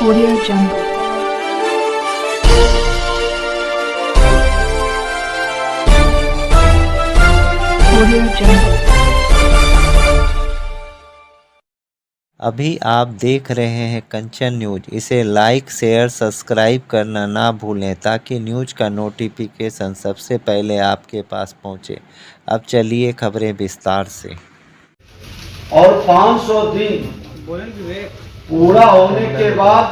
Audio Jungle. Audio Jungle. अभी आप देख रहे हैं कंचन न्यूज। इसे लाइक शेयर सब्सक्राइब करना ना भूलें ताकि न्यूज का नोटिफिकेशन सबसे पहले आपके पास पहुंचे। अब चलिए खबरें विस्तार से। और 500 दिन पूरा होने के बाद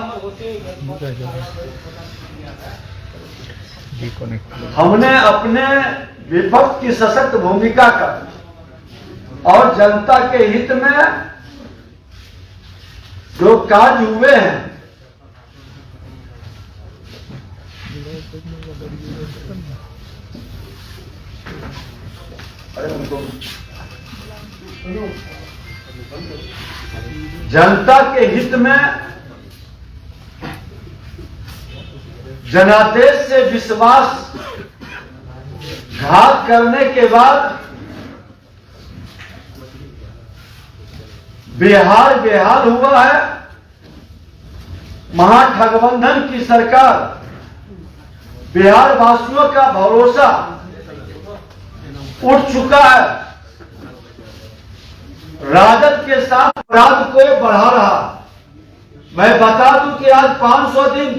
हमने अपने विपक्ष की सशक्त भूमिका का और जनता के हित में जो कार्य हुए हैं जनता के हित में जनादेश से विश्वास घात करने के बाद बिहार बेहाल हुआ है। महागठबंधन की सरकार बिहार वासियों का भरोसा उठ चुका है। राजद के साथ अपराध को बढ़ा रहा। मैं बता दूं कि आज 500 दिन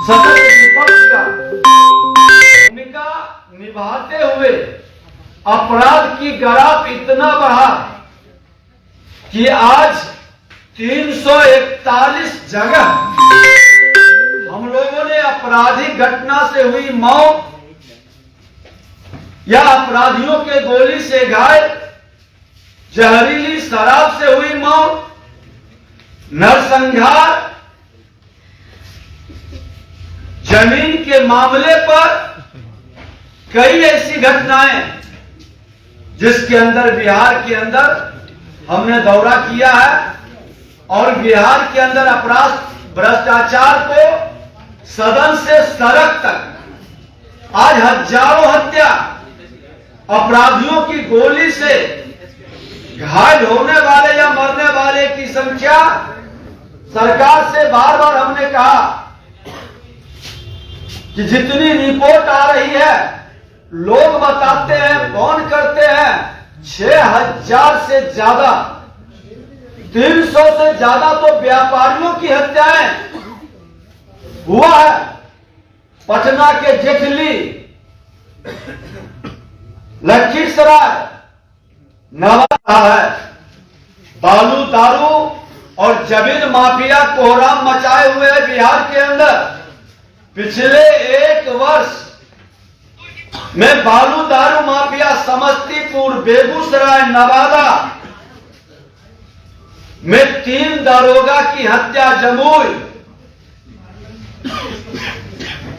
सदन विपक्ष का भूमिका निभाते हुए अपराध की गराफ इतना बढ़ा कि आज 341 जगह हम लोगों ने आपराधिक घटना से हुई मौत या अपराधियों के गोली से घायल, जहरीली शराब से हुई मौत, नरसंहार, जमीन के मामले पर कई ऐसी घटनाएं जिसके अंदर बिहार के अंदर हमने दौरा किया है और बिहार के अंदर अपराध भ्रष्टाचार को सदन से सड़क तक आज हजारों हत्या, अपराधियों की गोली से घायल होने वाले या मरने वाले की संख्या सरकार से बार बार हमने कहा कि जितनी रिपोर्ट आ रही है, लोग बताते हैं, फोन करते हैं, 6000 से ज्यादा, 300 से ज्यादा तो व्यापारियों की हत्याएं हुआ है। पटना के जेठली, लखीसराय, नवादा है। बालू, दारू और जमीन माफिया कोहराम मचाए हुए है बिहार के अंदर। पिछले 1 वर्ष में बालू दारू माफिया समस्तीपुर, बेगूसराय, नवादा में 3 दारोगा की हत्या, जमुई,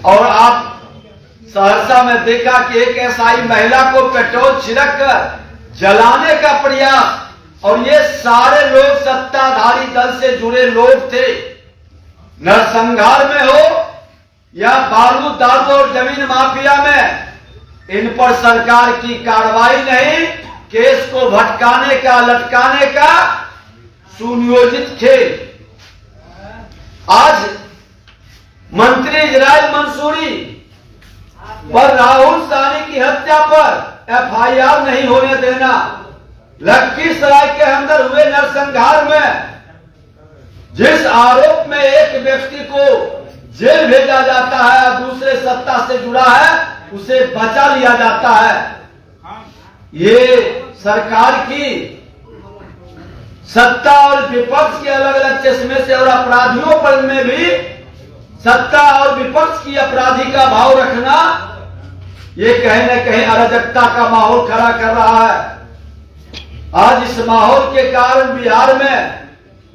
और आप सहरसा में देखा कि एक एसआई महिला को पेट्रोल छिड़क कर जलाने का प्रयास, और ये सारे लोग सत्ताधारी दल से जुड़े लोग थे। नरसंहार में हो या बालू, दारू और जमीन माफिया में, इन पर सरकार की कार्रवाई नहीं, केस को भटकाने का, लटकाने का सुनियोजित खेल। आज मंत्री इजराइल मंसूरी पर राहुल सानी की हत्या पर एफआईआर नहीं होने देना, लखीसराय के अंदर हुए नरसंहार में जिस आरोप में एक व्यक्ति को जेल भेजा जाता है और दूसरे सत्ता से जुड़ा है उसे बचा लिया जाता है। ये सरकार की सत्ता और विपक्ष के अलग अलग चश्मे से, और अपराधियों पर में भी सत्ता और विपक्ष की अपराधी का भाव रखना, ये कहीं न कहीं अराजकता का माहौल खड़ा कर रहा है। आज इस माहौल के कारण बिहार में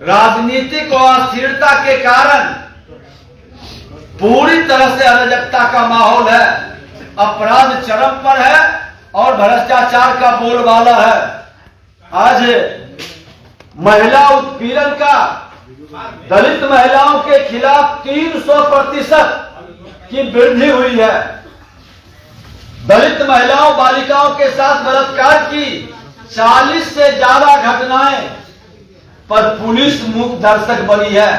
राजनीतिक अस्थिरता के कारण पूरी तरह से अराजकता का माहौल है। अपराध चरम पर है और भ्रष्टाचार का बोलबाला है। आज महिला उत्पीड़न का दलित महिलाओं के खिलाफ 300% की वृद्धि हुई है। दलित महिलाओं, बालिकाओं के साथ बलात्कार की 40 से ज्यादा घटनाएं पर पुलिस मूक दर्शक बनी है।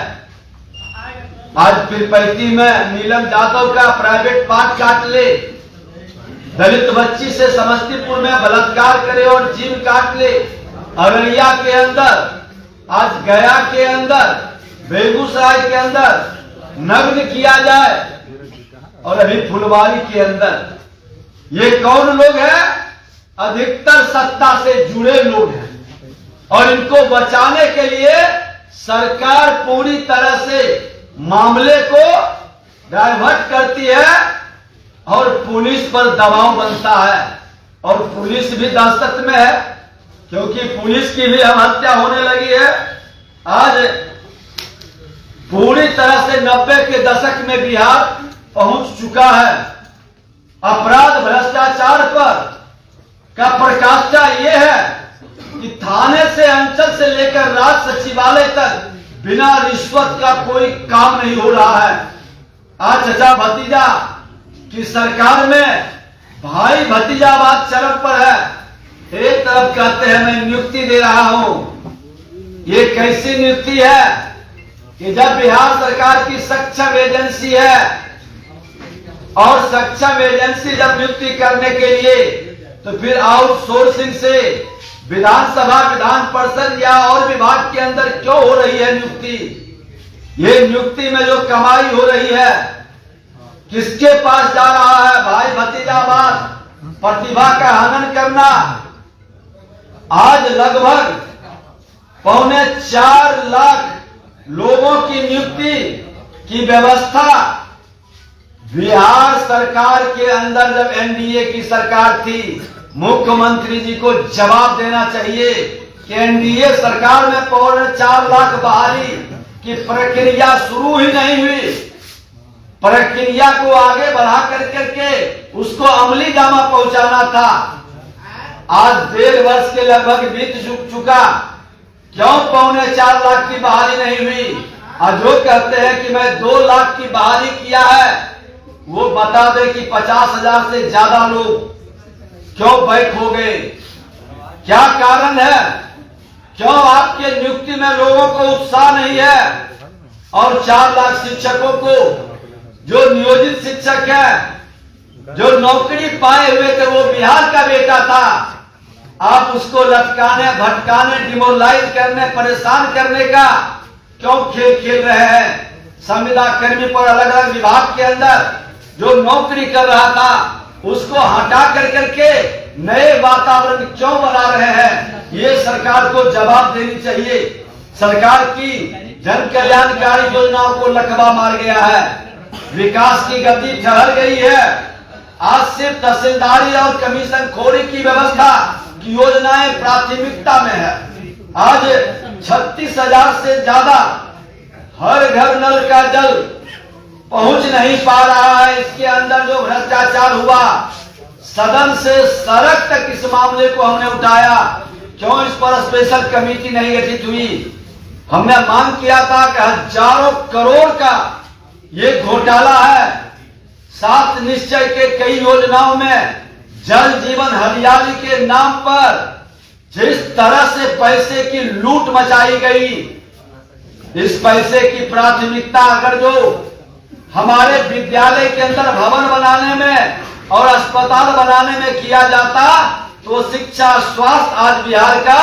आज पीरपैती में नीलम यादव का प्राइवेट पार्ट काट ले, दलित बच्ची से समस्तीपुर में बलात्कार करे और जीव काट ले, अररिया के अंदर, आज गया के अंदर, बेगूसराय के अंदर नग्न किया जाए, और अभी फुलवारी के अंदर। ये कौन लोग हैं? अधिकतर सत्ता से जुड़े लोग हैं, और इनको बचाने के लिए सरकार पूरी तरह से मामले को डाइवर्ट करती है और पुलिस पर दबाव बनता है, और पुलिस भी दहशत में है, क्योंकि पुलिस की भी हत्या होने लगी है। आज पूरी तरह से 90 के दशक में बिहार पहुंच चुका है। अपराध भ्रष्टाचार पर का प्रकाष्ठा ये है कि थाने से, अंचल से लेकर राज्य सचिवालय तक बिना रिश्वत का कोई काम नहीं हो रहा है। आज चचा भतीजा की सरकार में भाई भतीजावाद चरम पर है। एक तरफ कहते हैं मैं नियुक्ति दे रहा हूं, ये कैसी नियुक्ति है कि जब बिहार सरकार की सक्षम एजेंसी है, और सक्षम एजेंसी जब नियुक्ति करने के लिए, तो फिर आउटसोर्सिंग से विधानसभा, विधान परिषद या और विभाग के अंदर क्यों हो रही है नियुक्ति? ये नियुक्ति में जो कमाई हो रही है किसके पास जा रहा है? भाई भतीजावाद, प्रतिभा का हनन करना। आज लगभग 4.25 लाख लोगों की नियुक्ति की व्यवस्था बिहार सरकार के अंदर जब एनडीए की सरकार थी, मुख्यमंत्री जी को जवाब देना चाहिए कि एनडीए सरकार में 4.25 लाख बहाली की प्रक्रिया शुरू ही नहीं हुई। प्रक्रिया को आगे बढ़ा करके उसको अमली जामा पहुंचाना था। आज 1.5 वर्ष के लगभग बीत चुका, क्यों 4.25 लाख की बहाली नहीं हुई? आज जो कहते हैं कि मैं 2 लाख की बहाली किया है, वो बता दे कि 50,000 से ज्यादा लोग क्यों बैक हो गए? क्या कारण है? क्यों आपके नियुक्ति में लोगों को उत्साह नहीं है? और 4 लाख शिक्षकों को, जो नियोजित शिक्षक है, जो नौकरी पाए हुए थे, वो बिहार का बेटा था, आप उसको लटकाने, भटकाने, डिमोरलाइज करने, परेशान करने का क्यों खेल खेल रहे हैं? संविदा कर्मी पर अलग अलग विभाग के अंदर जो नौकरी कर रहा था, उसको हटा करके नए वातावरण क्यों बना रहे हैं? ये सरकार को जवाब देनी चाहिए। सरकार की जन कल्याणकारी योजनाओं को लकवा मार गया है, विकास की गति ठहर गई है। आज सिर्फ तहसीलदारी और कमीशन खोरी की व्यवस्था की योजनाएं प्राथमिकता में है। आज 36,000 से ज्यादा हर घर नल का जल पहुंच नहीं पा रहा है। इसके अंदर जो भ्रष्टाचार हुआ, सदन से सड़क तक इस मामले को हमने उठाया। क्यों इस पर स्पेशल कमेटी नहीं गठित हुई? हमने मांग किया था कि हजारों करोड़ का ये घोटाला है। 7 निश्चय के कई योजनाओं में जल जीवन हरियाली के नाम पर जिस तरह से पैसे की लूट मचाई गई, इस पैसे की प्राथमिकता अगर जो हमारे विद्यालय के अंदर भवन बनाने में और अस्पताल बनाने में किया जाता, तो शिक्षा, स्वास्थ्य आज बिहार का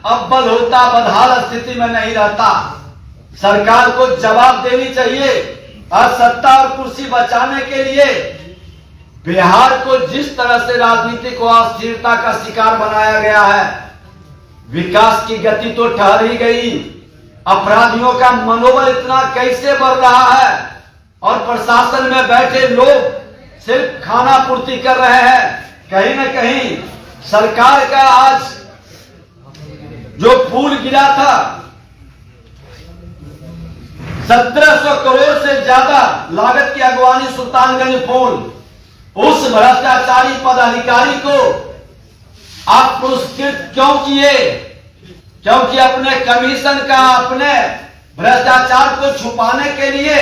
अव्वल होता, बदहाल स्थिति में नहीं रहता। सरकार को जवाब देनी चाहिए। आज सत्ता और कुर्सी बचाने के लिए बिहार को जिस तरह से राजनीतिक अस्थिरता का शिकार बनाया गया है, विकास की गति तो ठहर ही गई। अपराधियों का मनोबल इतना कैसे बढ़ रहा है, और प्रशासन में बैठे लोग सिर्फ खाना पूर्ति कर रहे हैं। कहीं न कहीं सरकार का आज जो पुल गिरा था, 1700 करोड़ से ज्यादा लागत की अगवानी सुल्तानगंज पुल, उस भ्रष्टाचारी पदाधिकारी को आप पुरस्कृत क्यों किए? क्योंकि अपने कमीशन का, अपने भ्रष्टाचार को छुपाने के लिए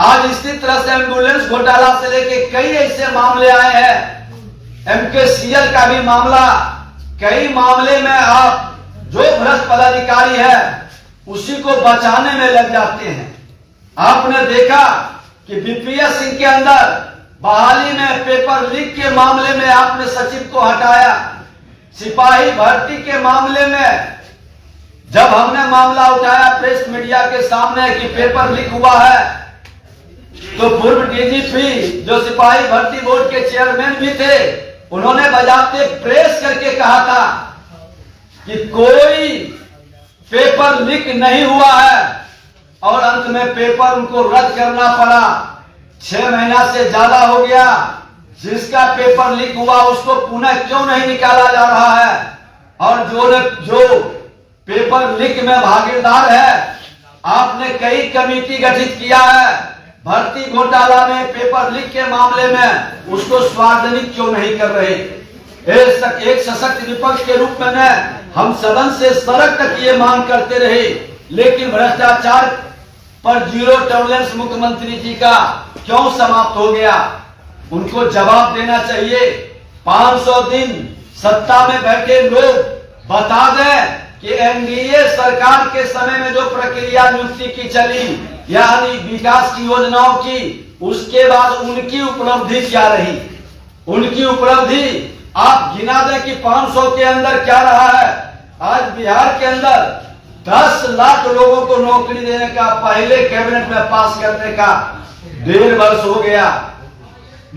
आज इसी तरह से एम्बुलेंस घोटाला से लेके कई ऐसे मामले आए हैं। एमकेसीएल का भी मामला, कई मामले में आप जो भ्रष्ट पदाधिकारी है उसी को बचाने में लग जाते हैं। आपने देखा कि बीपीएससी के अंदर बहाली में पेपर लीक के मामले में आपने सचिव को हटाया। सिपाही भर्ती के मामले में जब हमने मामला उठाया प्रेस मीडिया के सामने कि पेपर लीक हुआ है, तो पूर्व डीजीपी जो सिपाही भर्ती बोर्ड के चेयरमैन भी थे, उन्होंने बजाते प्रेस करके कहा था कि कोई पेपर लीक नहीं हुआ है, और अंत में पेपर उनको रद्द करना पड़ा। 6 महीना से ज्यादा हो गया, जिसका पेपर लीक हुआ उसको पुनः क्यों नहीं निकाला जा रहा है? और जो पेपर लीक में भागीदार है, आपने कई कमेटी गठित किया है भर्ती घोटाला में, पेपर लीक के मामले में, उसको सार्वजनिक क्यों नहीं कर रहे? एक सशक्त विपक्ष के रूप में हम सदन से सड़क तक ये मांग करते रहे, लेकिन भ्रष्टाचार पर जीरो टॉलरेंस मुख्यमंत्री जी का क्यों समाप्त हो गया? उनको जवाब देना चाहिए। 500 दिन सत्ता में बैठे लोग बता दें कि एनडीए सरकार के समय में जो प्रक्रिया नियुक्ति की चली, यानी विकास की योजनाओं की, उसके बाद उनकी उपलब्धि क्या रही? उनकी उपलब्धि आप गिना दें कि 500 के अंदर क्या रहा है। आज बिहार के अंदर 10 लाख लोगों को नौकरी देने का पहले कैबिनेट में पास करने का 1.5 वर्ष हो गया।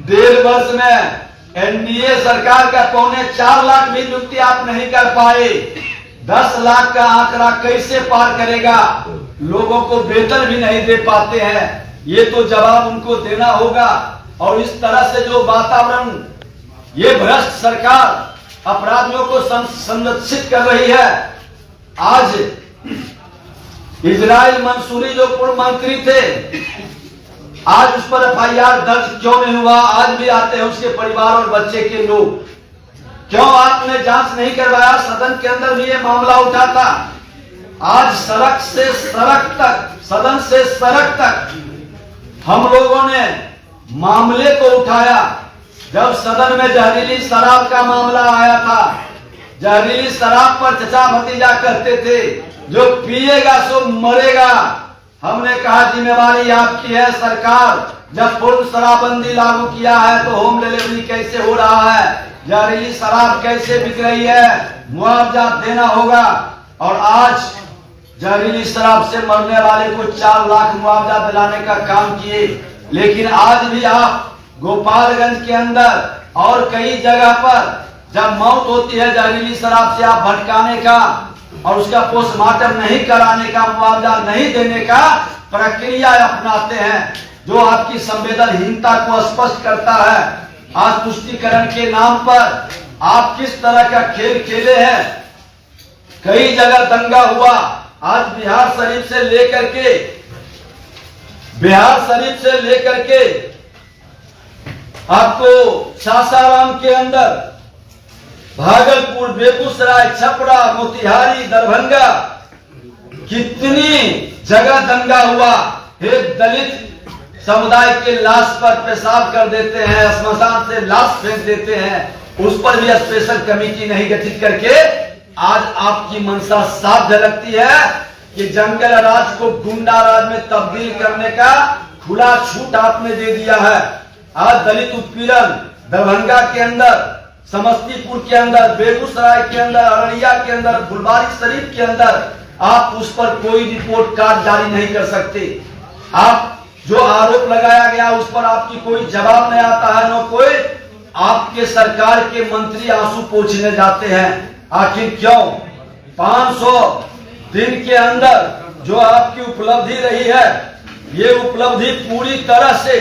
1.5 वर्ष में एनडीए सरकार का 3.25 लाख भी नियुक्ति आप नहीं कर पाए। 10 लाख का आंकड़ा कैसे पार करेगा? लोगों को वेतन भी नहीं दे पाते हैं। ये तो जवाब उनको देना होगा। और इस तरह से जो वातावरण ये भ्रष्ट सरकार अपराधियों को संरक्षित कर रही है। आज इजराइल मंसूरी जो पूर्व मंत्री थे, आज उस पर एफआईआर दर्ज क्यों नहीं हुआ? आज भी आते हैं उसके परिवार और बच्चे के लोग। क्यों आपने जांच नहीं करवाया? सदन के अंदर भी ये मामला उठा था। आज सड़क से सड़क तक, सदन से सड़क तक हम लोगों ने मामले को उठाया। जब सदन में जहरीली शराब का मामला आया था, जहरीली शराब पर चचा भतीजा कहते थे जो पिएगा सो मरेगा। हमने कहा जिम्मेवारी आपकी है सरकार, जब पूर्ण शराबबंदी लागू किया है तो होम डिलीवरी कैसे हो रहा है, जहरीली शराब कैसे बिक रही है, मुआवजा देना होगा। और आज जहरीली शराब से मरने वाले को 4 लाख मुआवजा दिलाने का काम किए। लेकिन आज भी आप गोपालगंज के अंदर और कई जगह पर जब मौत होती है जहरीली शराब से, आप भटकाने का और उसका पोस्टमार्टम नहीं कराने का, मुआवजा नहीं देने का प्रक्रिया अपनाते हैं, जो आपकी संवेदनहीनता को स्पष्ट करता है। आज तुष्टीकरण के नाम पर आप किस तरह का खेल खेले हैं। कई जगह दंगा हुआ। आज बिहार शरीफ से लेकर के आपको सासाराम के अंदर, भागलपुर, बेगूसराय, छपरा, मोतिहारी, दरभंगा, कितनी जगह दंगा हुआ। एक दलित समुदाय के लाश पर पेशाब कर देते हैं, श्मशान से लाश फेंक देते हैं, उस पर भी स्पेशल कमेटी नहीं गठित करके आज आपकी मंशा साफ झलकती है कि जंगल राज को गुंडा राज में तब्दील करने का खुला छूट आपने दे दिया है। आज दलित उत्पीड़न दरभंगा के अंदर, समस्तीपुर के अंदर, बेगूसराय के अंदर, अररिया के अंदर, फुलवारीशरीफ के अंदर आप उस पर कोई रिपोर्ट कार्ड जारी नहीं कर सकते। आप जो आरोप लगाया गया उस पर आपकी कोई जवाब नहीं आता है, न कोई। आपके सरकार के मंत्री आंसू पोंछने जाते हैं। आखिर क्यों? 500 दिन के अंदर जो आपकी उपलब्धि रही है, ये उपलब्धि पूरी तरह से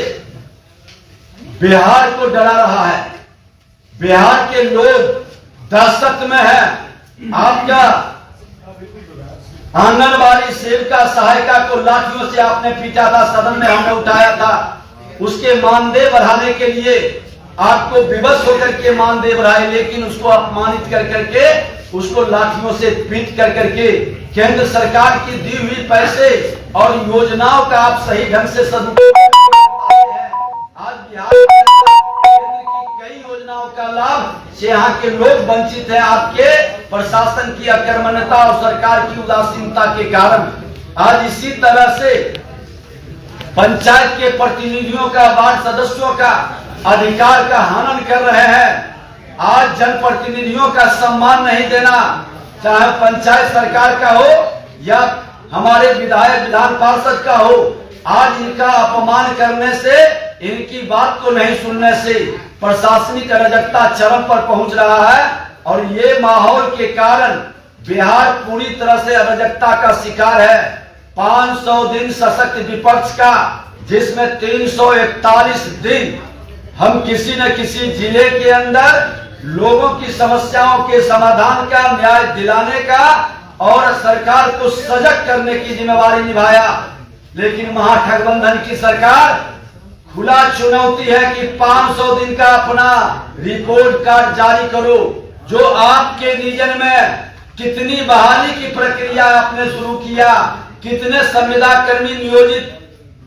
बिहार को डरा रहा है। बिहार के लोग दहशत में हैं। आपका आंगनबाड़ी सेविका सहायिका को लाठियों से आपने पीटा था, सदन में हमने उठाया था। उसके मानदेय बढ़ाने के लिए आपको विवश होकर के मानदेय बढ़ाए, लेकिन उसको अपमानित कर करके, उसको लाठियों से पीट कर करके केंद्र सरकार की दी हुई पैसे और योजनाओं का आप सही ढंग से सदुपयोग करते हैं। आज बिहार केंद्र की कई योजनाओं का लाभ से यहाँ के लोग वंचित हैं, आपके प्रशासन की अकर्मण्यता और सरकार की उदासीनता के कारण। आज इसी तरह से पंचायत के प्रतिनिधियों का, वार्ड सदस्यों का अधिकार का हनन कर रहे हैं। आज जनप्रतिनिधियों का सम्मान नहीं देना, चाहे पंचायत सरकार का हो या हमारे विधायक विधान पार्षद का हो, आज इनका अपमान करने से, इनकी बात को नहीं सुनने से प्रशासनिक अराजकता चरम पर पहुंच रहा है। और ये माहौल के कारण बिहार पूरी तरह से अराजकता का शिकार है। 500 दिन सशक्त विपक्ष का, जिसमें 341 दिन हम किसी न किसी जिले के अंदर लोगों की समस्याओं के समाधान का, न्याय दिलाने का और सरकार को सजग करने की जिम्मेवारी निभाया। लेकिन महागठबंधन की सरकार खुला चुनौती है कि 500 दिन का अपना रिपोर्ट कार्ड जारी करो। जो आपके रीजन में कितनी बहाली की प्रक्रिया आपने शुरू किया, कितने संविदा कर्मी नियोजित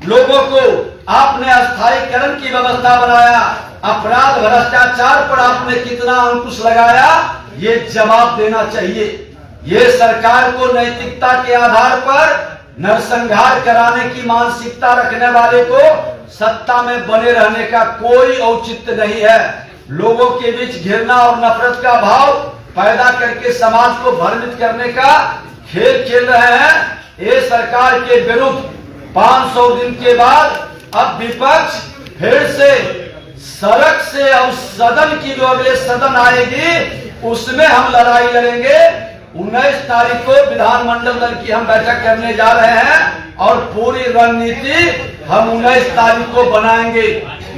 लोगों को आपने अस्थायीकरण की व्यवस्था बनाया, अपराध भ्रष्टाचार पर आपने कितना अंकुश लगाया, ये जवाब देना चाहिए। ये सरकार को नैतिकता के आधार पर नरसंहार कराने की मानसिकता रखने वाले को सत्ता में बने रहने का कोई औचित्य नहीं है। लोगों के बीच घृणा और नफरत का भाव पैदा करके समाज को भ्रमित करने का खेल खेल रहे हैं। ये सरकार के विरुद्ध 500 दिन के बाद अब विपक्ष फिर से सड़क से, और सदन की जो अगले सदन आएगी उसमें हम लड़ाई लड़ेंगे। 19 तारीख को विधानमंडल दल की हम बैठक करने जा रहे हैं और पूरी रणनीति हम 19 तारीख को बनाएंगे।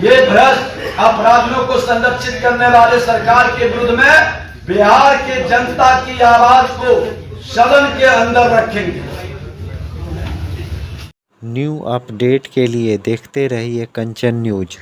ये भ्रष्ट अपराधियों को संरक्षित करने वाले सरकार के विरुद्ध में बिहार के जनता की आवाज को सदन के अंदर रखेंगे। न्यू अपडेट के लिए देखते रहिए कंचन न्यूज।